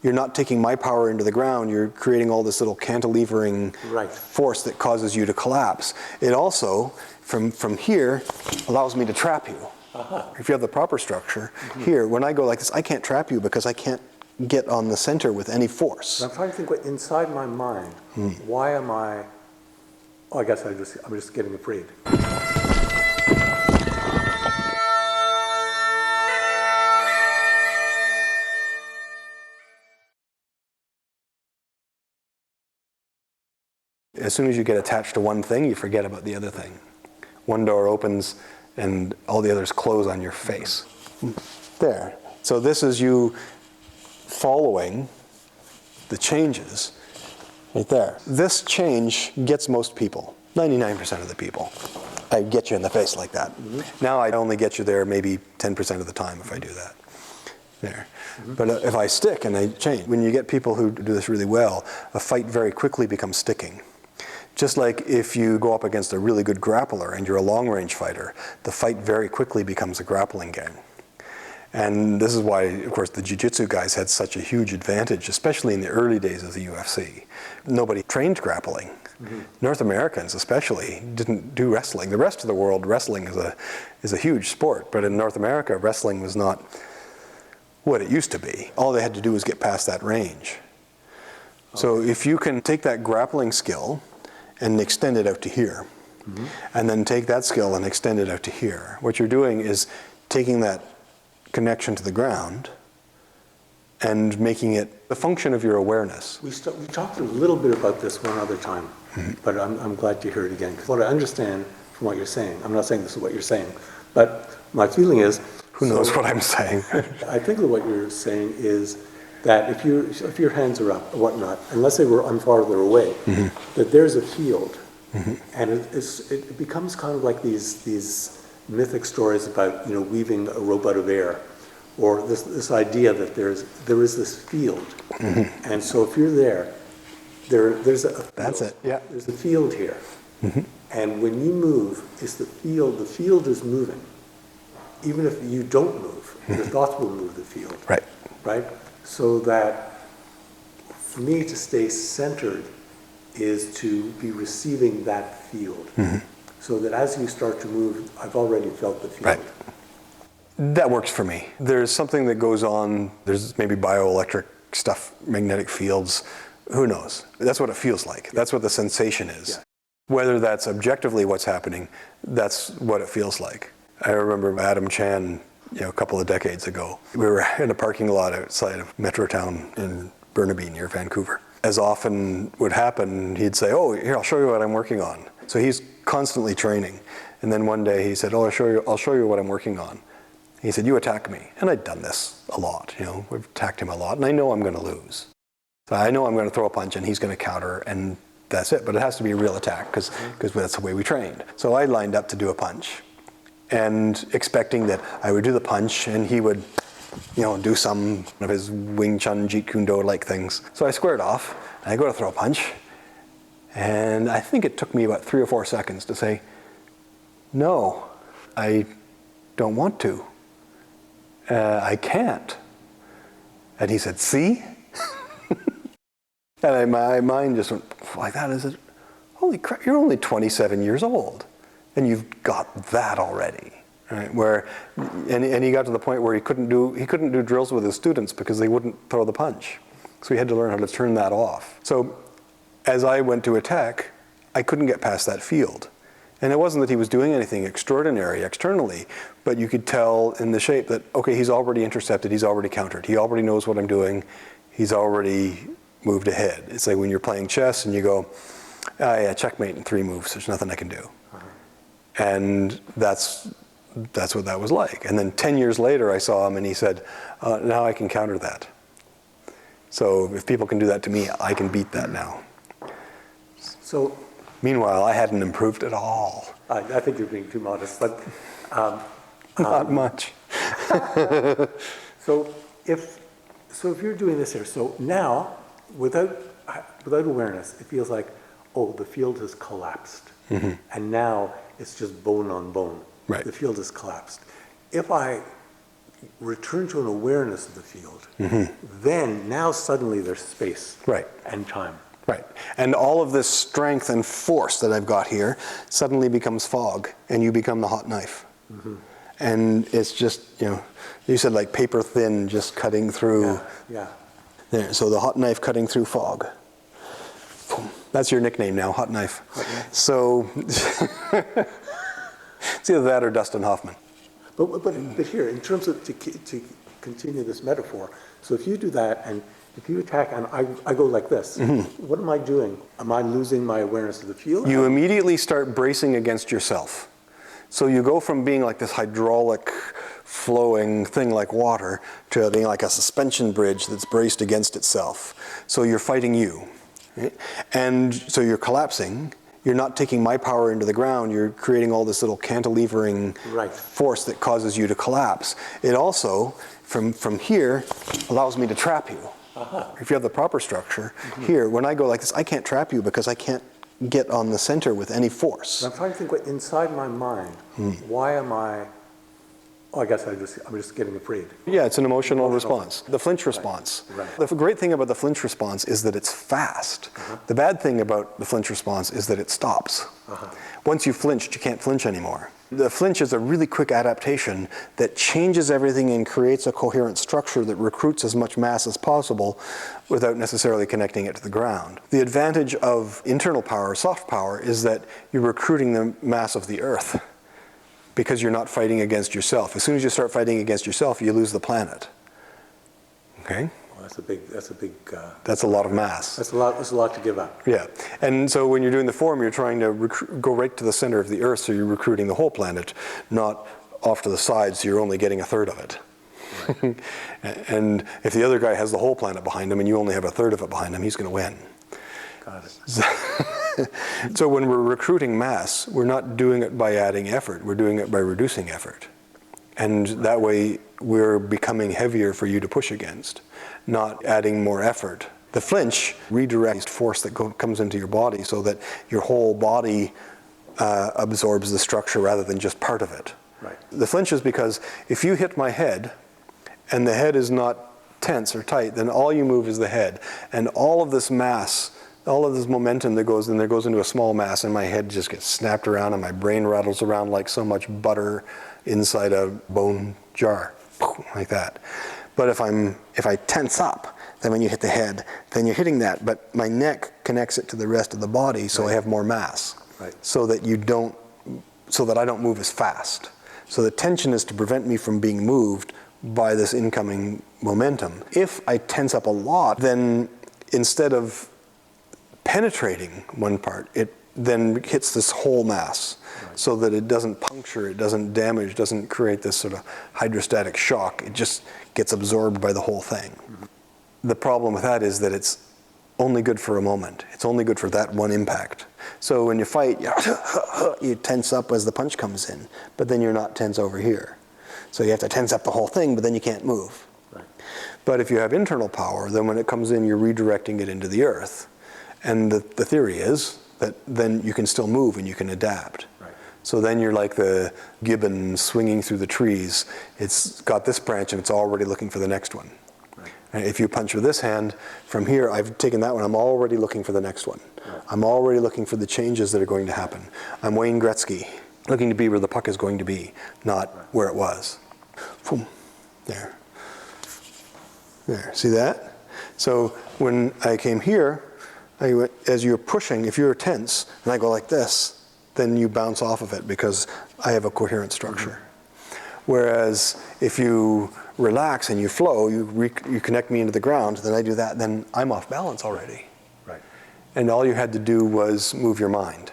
You're not taking my power into the ground, you're creating all this little cantilevering force that causes you to collapse. It also, from here, allows me to trap you. If you have the proper structure, here, when I go like this, I can't trap you because I can't get on the center with any force. I'm trying to think, inside my mind, why am I, I guess I'm just getting afraid. As soon as you get attached to one thing, you forget about the other thing. One door opens and all the others close on your face. There. So this is you following the changes right there. This change gets most people, 99% of the people. I get you in the face like that. Now I only get you there maybe 10% of the time if I do that. There. But if I stick and I change, when you get people who do this really well, a fight very quickly becomes sticking. Just like if you go up against a really good grappler and you're a long-range fighter, the fight very quickly becomes a grappling game. And this is why, of course, the jiu-jitsu guys had such a huge advantage, especially in the early days of the UFC. Nobody trained grappling. North Americans especially didn't do wrestling. The rest of the world, wrestling is a huge sport, but in North America, wrestling was not what it used to be. All they had to do was get past that range. So if you can take that grappling skill and extend it out to here, and then take that skill and extend it out to here, what you're doing is taking that connection to the ground and making it the function of your awareness. We talked a little bit about this one other time, but I'm glad to hear it again. Because what I understand from what you're saying, I'm not saying this is what you're saying, but my feeling is... Who knows what I'm saying? I think that what you're saying is that if your hands are up or whatnot, and let's say I'm farther away, that there's a field, and it becomes kind of like these mythic stories about weaving a rope out of air, or this idea that there is this field, and so if you're there's a field. That's it. Yeah. There's a field here, and when you move, it's the field. The field is moving, even if you don't move. Your thoughts will move the field. Right. Right. So that for me to stay centered is to be receiving that field. So that as you start to move, I've already felt the field. Right. That works for me. There's something that goes on, there's maybe bioelectric stuff, magnetic fields, who knows? That's what it feels like. That's what the sensation is. Yeah. Whether that's objectively what's happening, that's what it feels like. I remember Adam Chan, a couple of decades ago. We were in a parking lot outside of Metrotown in Burnaby near Vancouver. As often would happen, he'd say, "Oh, here, I'll show you what I'm working on." So he's constantly training. And then one day he said, "Oh, I'll show you what I'm working on." He said, "You attack me." And I'd done this a lot, we've attacked him a lot, and I know I'm going to lose. So I know I'm going to throw a punch and he's going to counter, and that's it. But it has to be a real attack because that's the way we trained. So I lined up to do a punch, and expecting that I would do the punch and he would, do some of his Wing Chun Jeet Kune Do-like things. So I squared off, and I go to throw a punch, and I think it took me about 3 or 4 seconds to say, "No, I don't want to. I can't." And he said, "See?" And my mind just went like that. I said, "Holy crap, you're only 27 years old. And you've got that already." Right? And he got to the point where he couldn't do drills with his students because they wouldn't throw the punch. So he had to learn how to turn that off. So as I went to attack, I couldn't get past that field. And it wasn't that he was doing anything extraordinary externally, but you could tell in the shape that, okay, he's already intercepted, he's already countered, he already knows what I'm doing, he's already moved ahead. It's like when you're playing chess and you go, yeah, checkmate in 3 moves, there's nothing I can do. And that's what that was like. And then 10 years later, I saw him and he said, now I can counter that. So if people can do that to me, I can beat that now. So, meanwhile, I hadn't improved at all. I think you're being too modest, but... Not much. So if you're doing this here, so now, without awareness, it feels like, oh, the field has collapsed. And now it's just bone on bone. Right. The field has collapsed. If I return to an awareness of the field, then now suddenly there's space Right. and time. Right. And all of this strength and force that I've got here suddenly becomes fog, and you become the hot knife. And it's just, you said like paper thin, just cutting through. Yeah. There. So the hot knife cutting through fog. That's your nickname now, Hot Knife. So it's either that or Dustin Hoffman. But here, in terms of, to continue this metaphor, so if you do that and if you attack and I go like this, what am I doing? Am I losing my awareness of the field? You immediately start bracing against yourself. So you go from being like this hydraulic flowing thing like water to being like a suspension bridge that's braced against itself. So you're fighting you. Right? And so you're collapsing. You're not taking my power into the ground. You're creating all this little cantilevering force that causes you to collapse. It also, from here, allows me to trap you. If you have the proper structure, here, when I go like this, I can't trap you because I can't get on the center with any force. I'm trying to think, inside my mind, why am I, I guess I'm just getting afraid. Yeah, it's an emotional response. The flinch response. Right. The great thing about the flinch response is that it's fast. The bad thing about the flinch response is that it stops. Once you've flinched, you can't flinch anymore. The flinch is a really quick adaptation that changes everything and creates a coherent structure that recruits as much mass as possible without necessarily connecting it to the ground. The advantage of internal power, soft power, is that you're recruiting the mass of the Earth because you're not fighting against yourself. As soon as you start fighting against yourself, you lose the planet. Okay? Well, that's a big. That's a lot of mass. That's a lot to give up. Yeah, and so when you're doing the form, you're trying to go right to the center of the Earth, so you're recruiting the whole planet, not off to the side, so you're only getting a third of it. Right. And if the other guy has the whole planet behind him and you only have a third of it behind him, he's going to win. Got it. So when we're recruiting mass, we're not doing it by adding effort, we're doing it by reducing effort. And that way we're becoming heavier for you to push against, not adding more effort. The flinch redirects force that comes into your body so that your whole body absorbs the structure rather than just part of it. Right. The flinch is because if you hit my head and the head is not tense or tight, then all you move is the head. And all of this mass, all of this momentum that goes in there goes into a small mass, and my head just gets snapped around and my brain rattles around like so much butter inside a bone jar, like that. But if I tense up, then when you hit the head, then you're hitting that, but my neck connects it to the rest of the body, so I have more mass. Right. So that I don't move as fast. So the tension is to prevent me from being moved by this incoming momentum. If I tense up a lot, then instead of penetrating one part, it then hits this whole mass, so that it doesn't puncture, it doesn't damage, doesn't create this sort of hydrostatic shock. It just gets absorbed by the whole thing. The problem with that is that it's only good for a moment. It's only good for that one impact. So when you fight, you tense up as the punch comes in, but then you're not tense over here. So you have to tense up the whole thing, but then you can't move. Right. But if you have internal power, then when it comes in, you're redirecting it into the Earth. And the theory is that then you can still move and you can adapt. Right. So then you're like the gibbon swinging through the trees. It's got this branch and it's already looking for the next one. Right. And if you punch with this hand, from here, I've taken that one, I'm already looking for the next one. Right. I'm already looking for the changes that are going to happen. I'm Wayne Gretzky, looking to be where the puck is going to be, not where it was. Boom. There. There, see that? So when I came here, as you're pushing, if you're tense, and I go like this, then you bounce off of it because I have a coherent structure. Whereas if you relax and you flow, you connect me into the ground, then I do that, then I'm off balance already. Right. And all you had to do was move your mind.